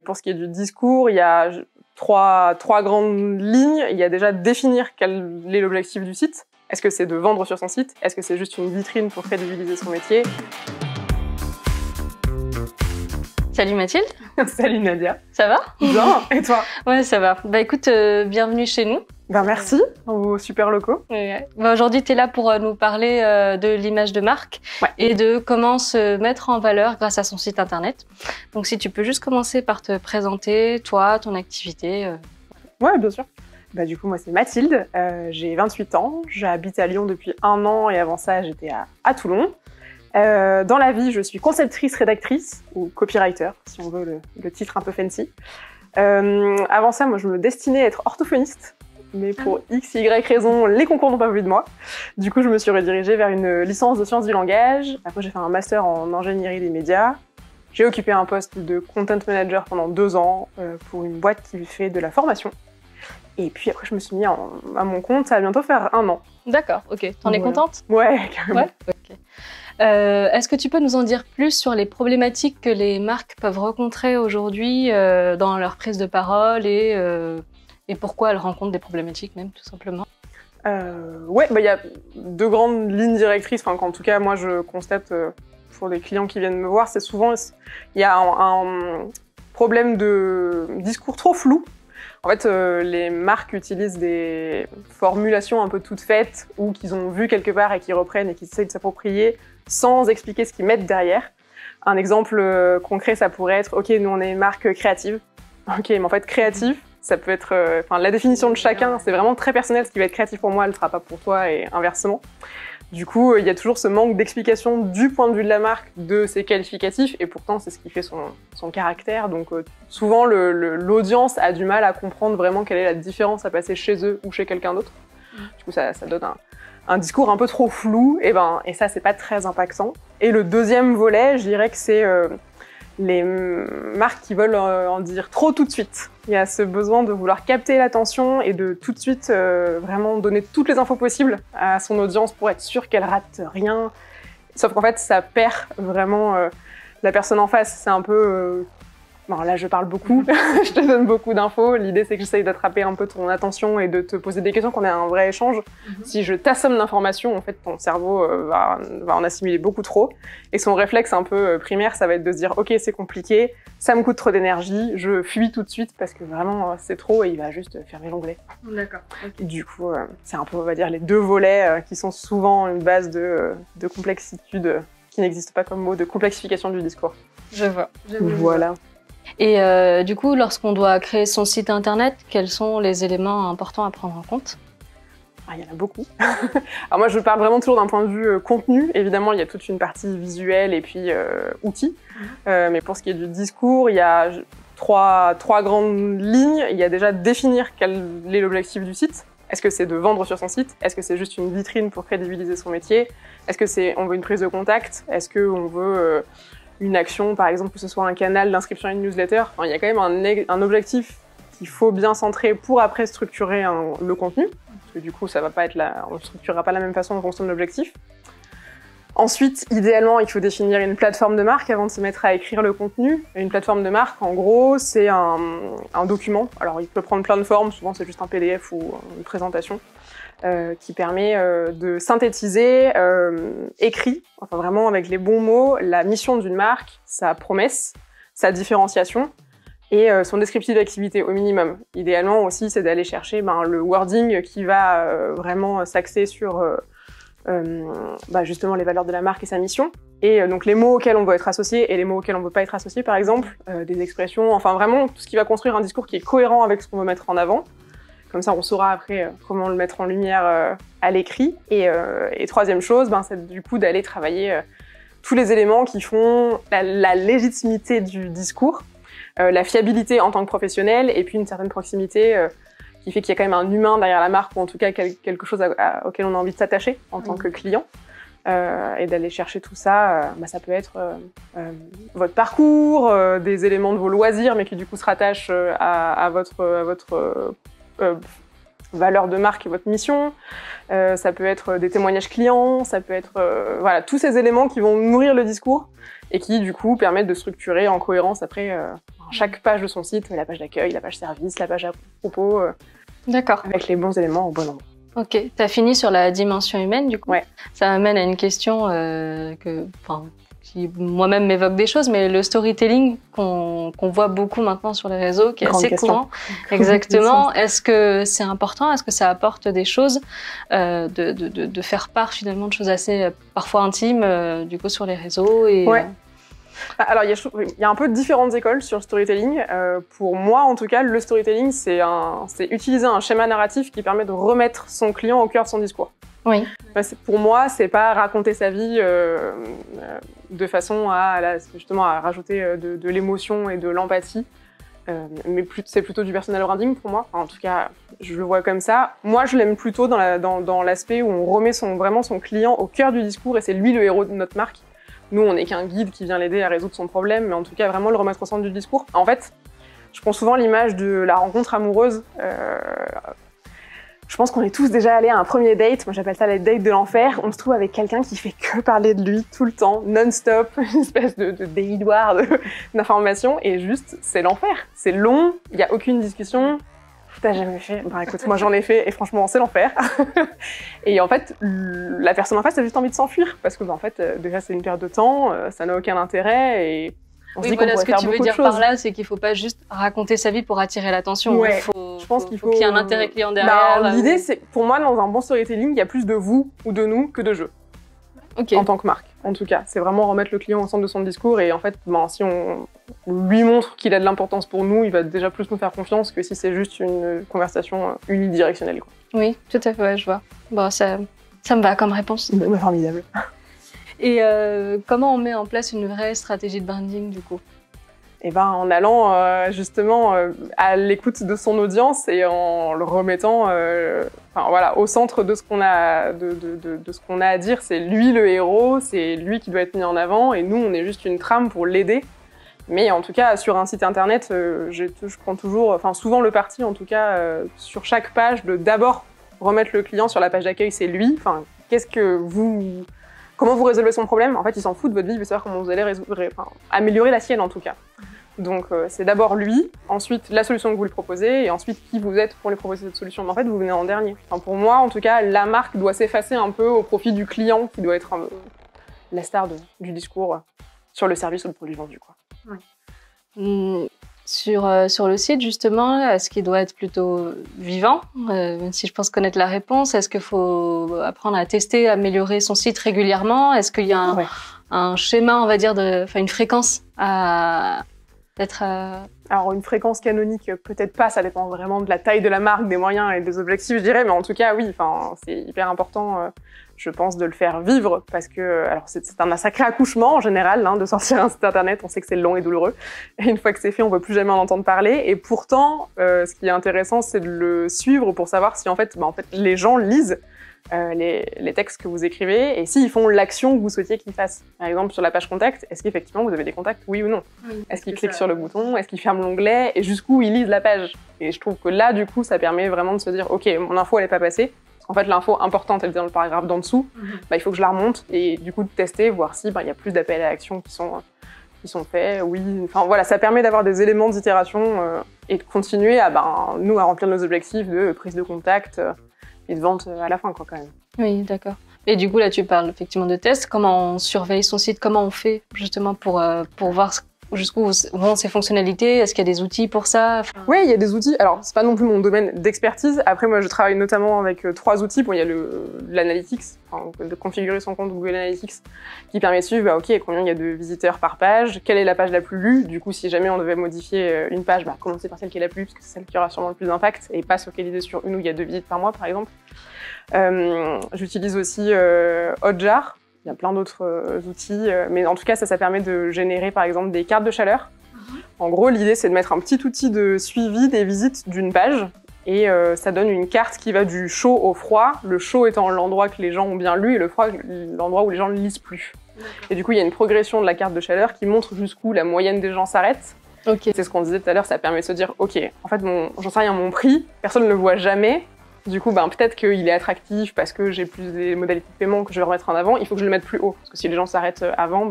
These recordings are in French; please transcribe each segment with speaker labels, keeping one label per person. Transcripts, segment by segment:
Speaker 1: Pour ce qui est du discours, il y a trois grandes lignes. Il y a déjà définir quel est l'objectif du site. Est-ce que c'est de vendre sur son site? Est-ce que c'est juste une vitrine pour crédibiliser son métier?
Speaker 2: Salut Mathilde.
Speaker 1: Salut Nadia.
Speaker 2: Ça va?
Speaker 1: Bien, et toi?
Speaker 2: Ouais, ça va. Bah écoute, bienvenue chez nous.
Speaker 1: Ben merci, dans vos super locaux.
Speaker 2: Ouais. Bah, aujourd'hui, tu es là pour nous parler de l'image de marque et de comment se mettre en valeur grâce à son site internet. Donc si tu peux juste commencer par te présenter, toi, ton activité.
Speaker 1: Ouais, bien sûr. Bah, du coup, moi c'est Mathilde, j'ai 28 ans, j'habite à Lyon depuis 1 an et avant ça j'étais à Toulon. Dans la vie, je suis conceptrice, rédactrice ou copywriter, si on veut le titre un peu fancy. Avant ça, moi je me destinais à être orthophoniste. Mais pour X, Y raison, les concours n'ont pas voulu de moi. Du coup, je me suis redirigée vers une licence de sciences du langage. Après, j'ai fait un master en ingénierie des médias. J'ai occupé un poste de content manager pendant 2 ans pour une boîte qui fait de la formation. Et puis après, je me suis mis à mon compte. Ça va bientôt faire 1 an.
Speaker 2: D'accord, ok. T'en es contente?
Speaker 1: Ouais, carrément.
Speaker 2: Ouais, okay. Est-ce que tu peux nous en dire plus sur les problématiques que les marques peuvent rencontrer aujourd'hui dans leur prise de parole et pourquoi elles rencontrent des problématiques même, tout simplement?
Speaker 1: Ouais, bah, y a 2 grandes lignes directrices. Enfin, en tout cas, moi, je constate pour les clients qui viennent me voir, c'est souvent il y a un problème de discours trop flou. En fait, les marques utilisent des formulations un peu toutes faites ou qu'ils ont vues quelque part et qu'ils reprennent et qu'ils essayent de s'approprier sans expliquer ce qu'ils mettent derrière. Un exemple concret, ça pourrait être « Ok, nous, on est une marque créative. » Ok, mais en fait, créatif, ça peut être... la définition de chacun, c'est vraiment très personnel. Ce qui va être créatif pour moi, elle ne sera pas pour toi et inversement. Du coup, il y a toujours ce manque d'explication du point de vue de la marque de ses qualificatifs et pourtant, c'est ce qui fait son caractère. Donc, souvent, l'audience a du mal à comprendre vraiment quelle est la différence à passer chez eux ou chez quelqu'un d'autre. Du coup, ça donne un discours un peu trop flou et ça, c'est pas très impactant. Et le deuxième volet, je dirais que c'est les marques qui veulent en dire trop tout de suite. Il y a ce besoin de vouloir capter l'attention et de tout de suite vraiment donner toutes les infos possibles à son audience pour être sûr qu'elle rate rien. Sauf qu'en fait, ça perd vraiment la personne en face. C'est un peu... Bon, là, je parle beaucoup, je te donne beaucoup d'infos. L'idée, c'est que j'essaye d'attraper un peu ton attention et de te poser des questions, qu'on ait un vrai échange. Si je t'assomme d'informations, en fait, ton cerveau va en assimiler beaucoup trop. Et son réflexe un peu primaire, ça va être de se dire « Ok, c'est compliqué, ça me coûte trop d'énergie, je fuis tout de suite parce que vraiment, c'est trop » et il va juste fermer l'onglet.
Speaker 2: D'accord. Okay.
Speaker 1: Du coup, c'est un peu, on va dire, les 2 volets qui sont souvent une base de complexitude qui n'existe pas comme mot, de complexification du discours.
Speaker 2: Je vois.
Speaker 1: Voilà.
Speaker 2: Et du coup, lorsqu'on doit créer son site internet, quels sont les éléments importants à prendre en compte?
Speaker 1: Il y en a beaucoup. Alors moi, je parle vraiment toujours d'un point de vue contenu. Évidemment, il y a toute une partie visuelle et puis outils. Mais pour ce qui est du discours, il y a trois grandes lignes. Il y a déjà définir quel est l'objectif du site. Est-ce que c'est de vendre sur son site? Est-ce que c'est juste une vitrine pour crédibiliser son métier? Est-ce que on veut une prise de contact? Est-ce qu'on veut... une action, par exemple, que ce soit un canal d'inscription à une newsletter. Enfin, il y a quand même un objectif qu'il faut bien centrer pour après structurer le contenu. Parce que du coup, ça va pas être on ne structurera pas de la même façon en fonction de l'objectif. Ensuite, idéalement, il faut définir une plateforme de marque avant de se mettre à écrire le contenu. Une plateforme de marque, en gros, c'est un document. Alors, il peut prendre plein de formes. Souvent, c'est juste un PDF ou une présentation. Qui permet de synthétiser, écrit, enfin vraiment avec les bons mots, la mission d'une marque, sa promesse, sa différenciation et son descriptif d'activité au minimum. Idéalement aussi, c'est d'aller chercher le wording qui va vraiment s'axer sur justement les valeurs de la marque et sa mission. Et donc les mots auxquels on veut être associé et les mots auxquels on ne veut pas être associé, par exemple, des expressions, enfin vraiment tout ce qui va construire un discours qui est cohérent avec ce qu'on veut mettre en avant. Comme ça, on saura après comment le mettre en lumière à l'écrit. Et troisième chose, c'est du coup d'aller travailler tous les éléments qui font la légitimité du discours, la fiabilité en tant que professionnel, et puis une certaine proximité qui fait qu'il y a quand même un humain derrière la marque, ou en tout cas quelque chose auquel on a envie de s'attacher en tant que client. Et d'aller chercher tout ça, ça peut être votre parcours, des éléments de vos loisirs, mais qui du coup se rattachent à votre valeur de marque et votre mission. Ça peut être des témoignages clients, ça peut être voilà, tous ces éléments qui vont nourrir le discours et qui du coup permettent de structurer en cohérence après Chaque page de son site, la page d'accueil, la page service, la page à propos,
Speaker 2: D'accord.
Speaker 1: avec les bons éléments au bon endroit.
Speaker 2: Ok, tu as fini sur la dimension humaine du coup.
Speaker 1: Ouais.
Speaker 2: Ça m'amène à une question qui moi-même m'évoque des choses, mais le storytelling qu'on voit beaucoup maintenant sur les réseaux, qui est
Speaker 1: Grande
Speaker 2: assez
Speaker 1: question.
Speaker 2: courant. Exactement. Est-ce que c'est important? Est-ce que ça apporte des choses de faire part finalement de choses assez parfois intimes du coup sur les réseaux et,
Speaker 1: Ouais. Alors, il y a un peu différentes écoles sur le storytelling. Pour moi, en tout cas, le storytelling, c'est utiliser un schéma narratif qui permet de remettre son client au cœur de son discours.
Speaker 2: Oui.
Speaker 1: Pour moi, c'est pas raconter sa vie de façon justement à rajouter de l'émotion et de l'empathie, mais c'est plutôt du personal branding pour moi. Enfin, en tout cas, je le vois comme ça. Moi, je l'aime plutôt dans l'aspect où on remet vraiment son client au cœur du discours et c'est lui le héros de notre marque. Nous, on n'est qu'un guide qui vient l'aider à résoudre son problème, mais en tout cas, vraiment le remettre au centre du discours. En fait, je prends souvent l'image de la rencontre amoureuse. Je pense qu'on est tous déjà allés à un premier date. Moi, j'appelle ça les dates de l'enfer. On se trouve avec quelqu'un qui fait que parler de lui tout le temps, non-stop, une espèce de déhidoire d'informations. Et juste, c'est l'enfer. C'est long, il n'y a aucune discussion. T'as jamais fait? Bah écoute, moi j'en ai fait et franchement c'est l'enfer. Et en fait, la personne en face a juste envie de s'enfuir parce que en fait, déjà c'est une perte de temps, ça n'a aucun intérêt et on se dit qu'on pourrait faire beaucoup de choses. Ce que tu veux dire par
Speaker 2: là, c'est qu'il faut pas juste raconter sa vie pour attirer l'attention.
Speaker 1: Ouais. Je pense qu'il faut
Speaker 2: qu'il y ait un intérêt client derrière.
Speaker 1: L'idée, c'est pour moi dans un bon storytelling, il y a plus de vous ou de nous que de je.
Speaker 2: Okay.
Speaker 1: En tant que marque, en tout cas. C'est vraiment remettre le client au centre de son discours et en fait, si on lui montre qu'il a de l'importance pour nous, il va déjà plus nous faire confiance que si c'est juste une conversation unidirectionnelle. Quoi.
Speaker 2: Oui, tout à fait, ouais, je vois. Bon, ça me va comme réponse.
Speaker 1: Formidable.
Speaker 2: Et comment on met en place une vraie stratégie de branding du coup?
Speaker 1: Et ben, en allant justement à l'écoute de son audience et en le remettant au centre de ce qu'on a, de ce qu'on a à dire. C'est lui le héros, c'est lui qui doit être mis en avant et nous, on est juste une trame pour l'aider. Mais en tout cas, sur un site internet, je prends toujours, souvent le parti en tout cas, sur chaque page, de d'abord remettre le client sur la page d'accueil, c'est lui. Comment vous résolvez son problème? En fait, il s'en fout de votre vie, il veut savoir comment vous allez améliorer la sienne en tout cas. Donc c'est d'abord lui, ensuite la solution que vous lui proposez, et ensuite qui vous êtes pour lui proposer cette solution. Mais en fait, vous venez en dernier. Pour moi, en tout cas, la marque doit s'effacer un peu au profit du client, qui doit être la star du discours sur le service ou le produit vendu. Quoi.
Speaker 2: Ouais. Sur le site, justement, est-ce qu'il doit être plutôt vivant? Même si je pense connaître la réponse, est-ce qu'il faut apprendre à tester, améliorer son site régulièrement? Est-ce qu'il y a un schéma, on va dire, une fréquence à...
Speaker 1: Alors une fréquence canonique, peut-être pas, ça dépend vraiment de la taille de la marque, des moyens et des objectifs, je dirais, mais en tout cas, oui, c'est hyper important, je pense, de le faire vivre, parce que c'est un sacré accouchement en général, de sortir un site internet, on sait que c'est long et douloureux, et une fois que c'est fait, on ne veut plus jamais en entendre parler, et pourtant, ce qui est intéressant, c'est de le suivre pour savoir si en fait les gens lisent les textes que vous écrivez et s'ils font l'action que vous souhaitiez qu'ils fassent. Par exemple, sur la page contact, est-ce qu'effectivement vous avez des contacts, oui ou non? Est-ce qu'ils cliquent sur le bouton? Est-ce qu'ils ferment l'onglet? Et jusqu'où ils lisent la page? Et je trouve que là, du coup, ça permet vraiment de se dire, ok, mon info, elle n'est pas passée. Parce qu'en fait, l'info importante, elle est dans le paragraphe d'en dessous. Il faut que je la remonte et du coup, de tester, voir si y a plus d'appels à l'action qui sont faits. Oui, ça permet d'avoir des éléments d'itération et de continuer à remplir nos objectifs de prise de contact et de vente à la fin, quand même.
Speaker 2: Oui, d'accord. Et du coup, là, tu parles effectivement de tests. Comment on surveille son site? Comment on fait justement pour voir jusqu'où vont ses fonctionnalités? Est-ce qu'il y a des outils pour ça?
Speaker 1: Oui, il y a des outils. Alors, c'est pas non plus mon domaine d'expertise. Après, moi, je travaille notamment avec 3 outils. Bon, il y a l'Analytics, de configurer son compte Google Analytics, qui permet de suivre, combien il y a de visiteurs par page, quelle est la page la plus lue. Du coup, si jamais on devait modifier une page, commencer par celle qui est la plus lue, parce que c'est celle qui aura sûrement le plus d'impact, et pas se focaliser sur une où il y a 2 visites par mois, par exemple. J'utilise aussi Hotjar. Il y a plein d'autres outils, mais en tout cas, ça permet de générer, par exemple, des cartes de chaleur. En gros, l'idée, c'est de mettre un petit outil de suivi des visites d'une page, et ça donne une carte qui va du chaud au froid, le chaud étant l'endroit que les gens ont bien lu, et le froid, l'endroit où les gens ne lisent plus. Et du coup, il y a une progression de la carte de chaleur qui montre jusqu'où la moyenne des gens s'arrête. Okay. C'est ce qu'on disait tout à l'heure, ça permet de se dire, ok, en fait, j'en sais rien, mon prix, personne ne le voit jamais. Du coup, peut-être qu'il est attractif parce que j'ai plus des modalités de paiement que je vais remettre en avant. Il faut que je le mette plus haut. Parce que si les gens s'arrêtent avant,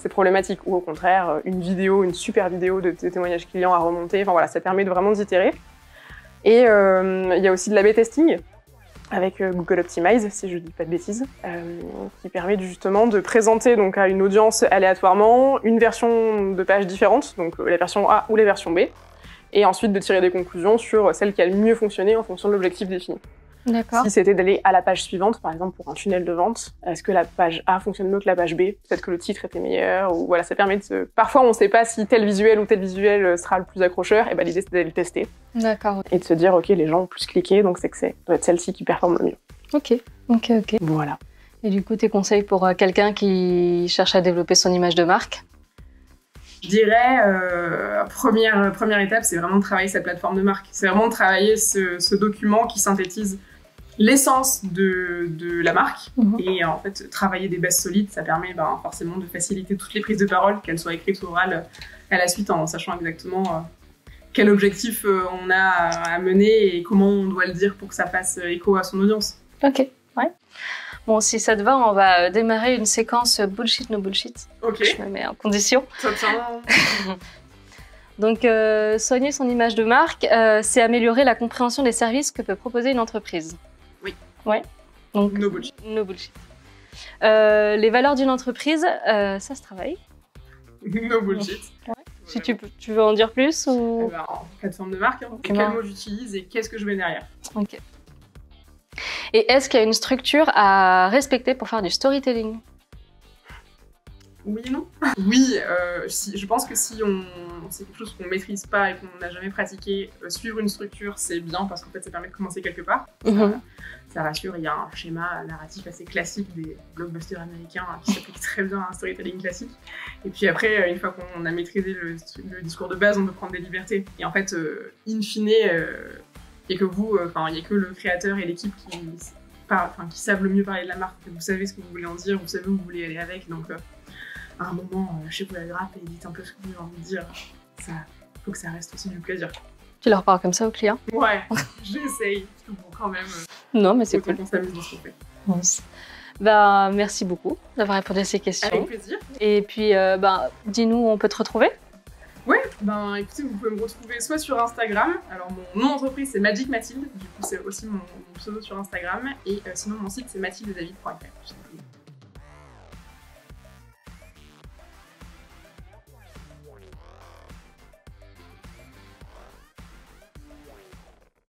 Speaker 1: ces problématiques, ou au contraire, une super vidéo de témoignages clients à remonter. Enfin voilà, ça permet vraiment d'itérer. Et il y a aussi de l'A/B testing avec Google Optimize, si je ne dis pas de bêtises, qui permet justement de présenter donc, à une audience aléatoirement une version de page différente, donc la version A ou la version B, et ensuite de tirer des conclusions sur celle qui a le mieux fonctionné en fonction de l'objectif défini.
Speaker 2: D'accord.
Speaker 1: Si c'était d'aller à la page suivante, par exemple pour un tunnel de vente, est-ce que la page A fonctionne mieux que la page B? Peut-être que le titre était meilleur, ou voilà, ça permet de... Parfois, on ne sait pas si tel visuel ou tel visuel sera le plus accrocheur, et ben l'idée c'est d'aller le tester.
Speaker 2: D'accord.
Speaker 1: Et de se dire, ok, les gens ont plus cliqué, donc c'est que ça doit être celle-ci qui performe le mieux.
Speaker 2: Ok.
Speaker 1: Voilà.
Speaker 2: Et du coup, tes conseils pour quelqu'un qui cherche à développer son image de marque?
Speaker 1: Je dirais, première étape, c'est vraiment de travailler sa plateforme de marque. C'est vraiment de travailler ce document qui synthétise l'essence de la marque. Et en fait, travailler des bases solides, ça permet forcément de faciliter toutes les prises de parole, qu'elles soient écrites ou orales, à la suite, en sachant exactement quel objectif on a à mener et comment on doit le dire pour que ça fasse écho à son audience.
Speaker 2: Ok, ouais. Bon, si ça te va, on va démarrer une séquence bullshit, no bullshit.
Speaker 1: Ok.
Speaker 2: Je me mets en condition.
Speaker 1: Totalement.
Speaker 2: Donc, soigner son image de marque, c'est améliorer la compréhension des services que peut proposer une entreprise.
Speaker 1: Oui.
Speaker 2: Ouais. Donc,
Speaker 1: no bullshit.
Speaker 2: No bullshit. Les valeurs d'une entreprise, ça se travaille.
Speaker 1: No bullshit.
Speaker 2: Ouais. Si tu veux en dire plus ou...
Speaker 1: Plateforme de marque, hein. Quel mot j'utilise et qu'est-ce que je mets derrière.
Speaker 2: Ok. Et est-ce qu'il y a une structure à respecter pour faire du storytelling?
Speaker 1: Oui et non. Oui, je pense que si c'est quelque chose qu'on maîtrise pas et qu'on n'a jamais pratiqué, suivre une structure, c'est bien parce qu'en fait, ça permet de commencer quelque part. Ça rassure, il y a un schéma narratif assez classique des blockbusters américains qui s'applique très bien à un storytelling classique. Et puis après, une fois qu'on a maîtrisé le discours de base, on peut prendre des libertés. Et en fait, in fine, il n'y a que vous, il n'y a que le créateur et l'équipe qui savent le mieux parler de la marque. Vous savez ce que vous voulez en dire, vous savez où vous voulez aller avec. Donc, à un moment, chez vous la grappe et dites un peu ce que vous avez envie de dire. Ça, faut que ça reste aussi du plaisir.
Speaker 2: Tu leur parles comme ça aux clients?
Speaker 1: Ouais, j'essaye. Bon, quand même.
Speaker 2: Non, mais c'est cool.
Speaker 1: On s'amuse dans ce qu'on fait.
Speaker 2: Yes. Merci beaucoup d'avoir répondu à ces questions.
Speaker 1: Avec plaisir.
Speaker 2: Et puis, dis-nous où on peut te retrouver.
Speaker 1: Ouais, écoutez, vous pouvez me retrouver soit sur Instagram, alors mon nom d'entreprise c'est Magic Mathilde, du coup c'est aussi mon pseudo sur Instagram, et sinon mon site c'est mathildedavid.fr.